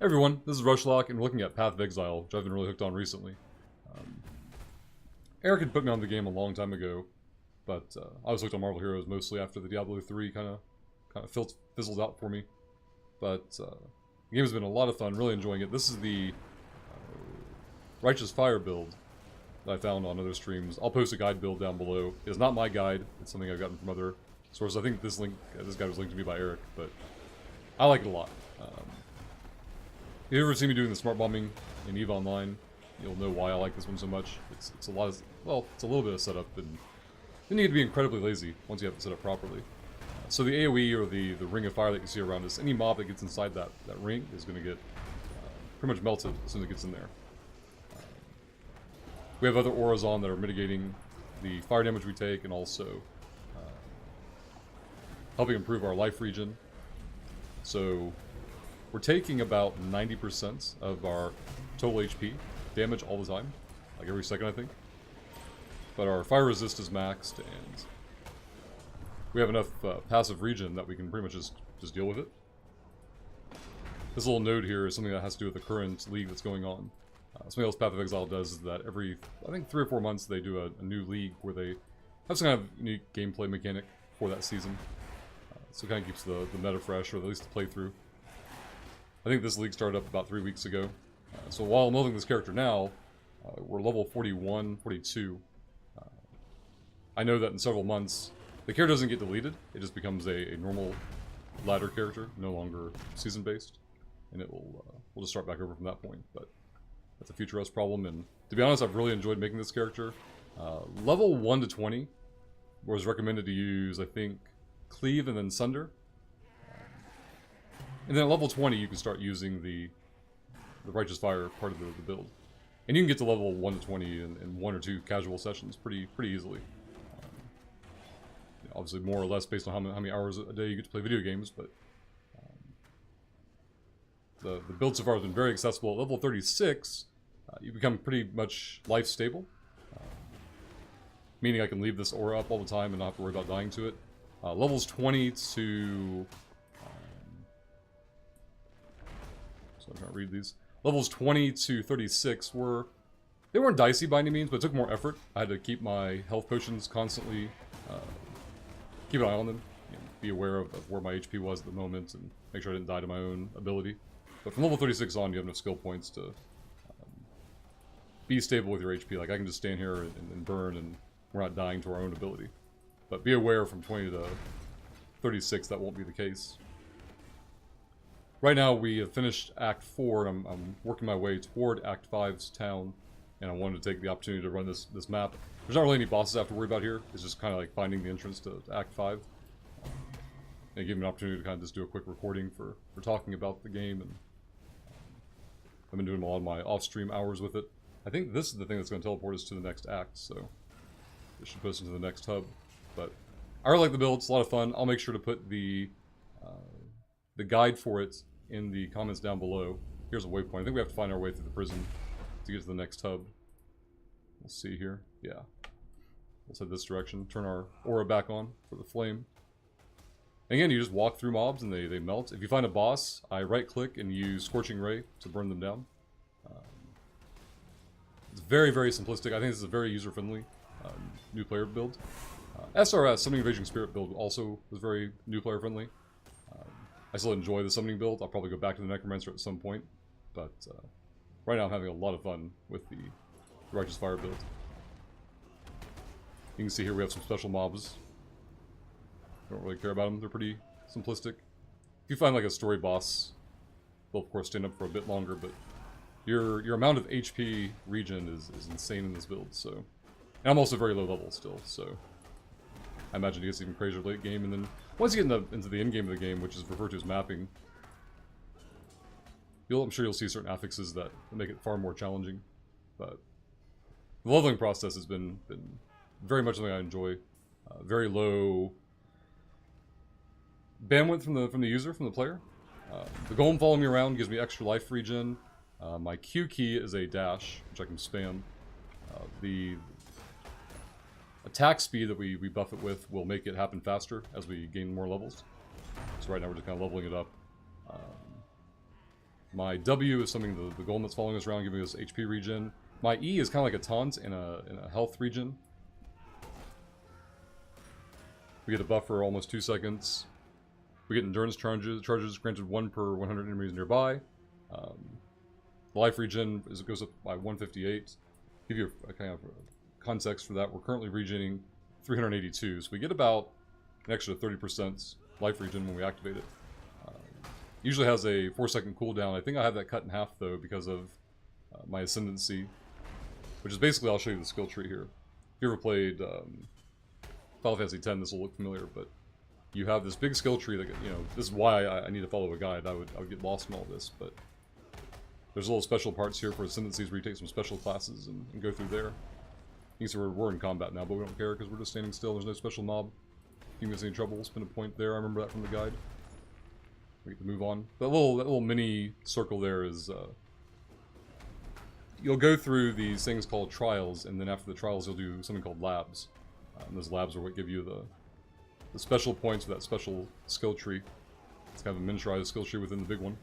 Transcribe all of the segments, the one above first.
Everyone, this is Rushlock, and we're looking at Path of Exile, which I've been really hooked on recently. Eric had put me on the game a long time ago, but I was hooked on Marvel Heroes mostly after the Diablo 3 kind of fizzled out for me. But the game has been a lot of fun, really enjoying it. This is the Righteous Fire build that I found on other streams. I'll post a guide build down below. It is not my guide, it's something I've gotten from other sources. I think this guide was linked to me by Eric, but I like it a lot. If you ever see me doing the smart bombing in EVE Online, you'll know why I like this one so much. It's a lot of, well, it's a little bit of setup, and then you get to be incredibly lazy once you have it set up properly. So the AoE, or the ring of fire that you see around us, any mob that gets inside that ring is going to get pretty much melted as soon as it gets in there. We have other auras on that are mitigating the fire damage we take, and also helping improve our life regen. So we're taking about 90% of our total HP damage all the time, like every second I think. But our fire resist is maxed, and we have enough passive regen that we can pretty much just deal with it. This little node here is something that has to do with the current league that's going on. Something else Path of Exile does is that every, I think 3 or 4 months, they do a new league where they have some kind of unique gameplay mechanic for that season. So it kind of keeps the meta fresh, or at least the playthrough. I think this league started up about 3 weeks ago. So while I'm leveling this character now, we're level 41, 42. I know that in several months, the character doesn't get deleted. It just becomes a normal ladder character, no longer season-based. And it will we'll just start back over from that point. But that's a future us problem. And to be honest, I've really enjoyed making this character. Level 1 to 20 was recommended to use, I think, Cleave and then Sunder. And then at level 20, you can start using the Righteous Fire part of the build. And you can get to level 1 to 20 in 1 or 2 casual sessions pretty easily. Obviously more or less based on how many hours a day you get to play video games, but the build so far has been very accessible. At level 36, you become pretty much life stable. Meaning I can leave this aura up all the time and not have to worry about dying to it. Levels 20 to... so I'm trying to read these. Levels 20 to 36 they weren't dicey by any means, but it took more effort. I had to keep my health potions constantly, keep an eye on them, be aware of where my HP was at the moment, and make sure I didn't die to my own ability. But from level 36 on, you have enough skill points to be stable with your HP. Like, I can just stand here and burn, and we're not dying to our own ability. But be aware from 20 to 36, that won't be the case. Right now, we have finished Act 4, and I'm working my way toward Act 5's town, and I wanted to take the opportunity to run this map. There's not really any bosses I have to worry about here. It's just kind of like finding the entrance to Act 5. And give me an opportunity to kind of just do a quick recording for talking about the game, and I've been doing a lot of my off-stream hours with it. I think this is the thing that's going to teleport us to the next act, so it should put us into the next hub. But I really like the build, it's a lot of fun. I'll make sure to put the guide for it in the comments down below. Here's a waypoint. I think we have to find our way through the prison to get to the next hub. We'll see here. Yeah. Let's head this direction. Turn our aura back on for the flame. And again, you just walk through mobs and they melt. If you find a boss, I right-click and use Scorching Ray to burn them down. It's very, very simplistic. I think this is a very user-friendly new player build. SRS, Summoning Raging Spirit build, also was very new player friendly. I still enjoy the summoning build. I'll probably go back to the Necromancer at some point. But right now I'm having a lot of fun with the Righteous Fire build. You can see here we have some special mobs. Don't really care about them. They're pretty simplistic. If you find like a story boss, they'll of course stand up for a bit longer, but your amount of HP regen is insane in this build, so... And I'm also very low level still, so... I imagine it gets even crazier late game, and then once you get into the end game of the game, which is referred to as mapping, I'm sure you'll see certain affixes that make it far more challenging. But the leveling process has been very much something I enjoy. Very low bandwidth from the user, from the player. The golem following me around gives me extra life regen. My Q key is a dash, which I can spam. The attack speed that we buff it with will make it happen faster as we gain more levels. So right now we're just kind of leveling it up. My W is something the golem that's following us around, giving us HP regen. My E is kind of like a taunt in a health regen. We get a buff for almost 2 seconds. We get endurance charges granted 1 per 100 enemies nearby. The life regen goes up by 158. Give you a kind of context for that. We're currently regening 382, so we get about an extra 30% life regen when we activate it. Usually has a 4-second cooldown. I think I have that cut in half though because of my ascendancy, which is basically, I'll show you the skill tree here. If you ever played Final Fantasy X, this will look familiar, but you have this big skill tree that, you know, this is why I need to follow a guide. I would get lost in all this, but there's little special parts here for ascendancies where you take some special classes and go through there. You can see we're in combat now, but we don't care because we're just standing still. There's no special mob. If you miss any trouble, spin a point there. I remember that from the guide. We get to move on. That little mini circle there is, you'll go through these things called trials, and then after the trials you'll do something called labs. And those labs are what give you the special points for that special skill tree. It's kind of a miniaturized skill tree within the big one.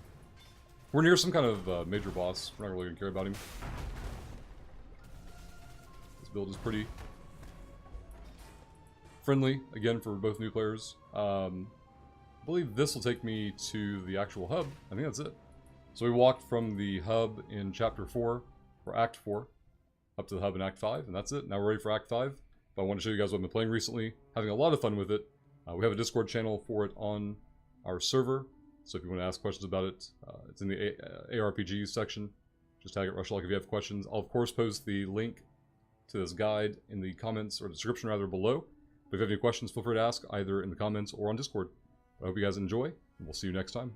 We're near some kind of major boss. We're not really going to care about him. This build is pretty friendly, again, for both new players. I believe this will take me to the actual hub. I think that's it. So we walked from the hub in Chapter 4, or Act 4, up to the hub in Act 5, and that's it. Now we're ready for Act 5. But I want to show you guys what I've been playing recently. Having a lot of fun with it. We have a Discord channel for it on our server. So if you want to ask questions about it, it's in the ARPG section. Just tag it Rushlock if you have questions. I'll of course post the link to this guide in the comments, or description rather, below. But if you have any questions, feel free to ask either in the comments or on Discord. I hope you guys enjoy, and we'll see you next time.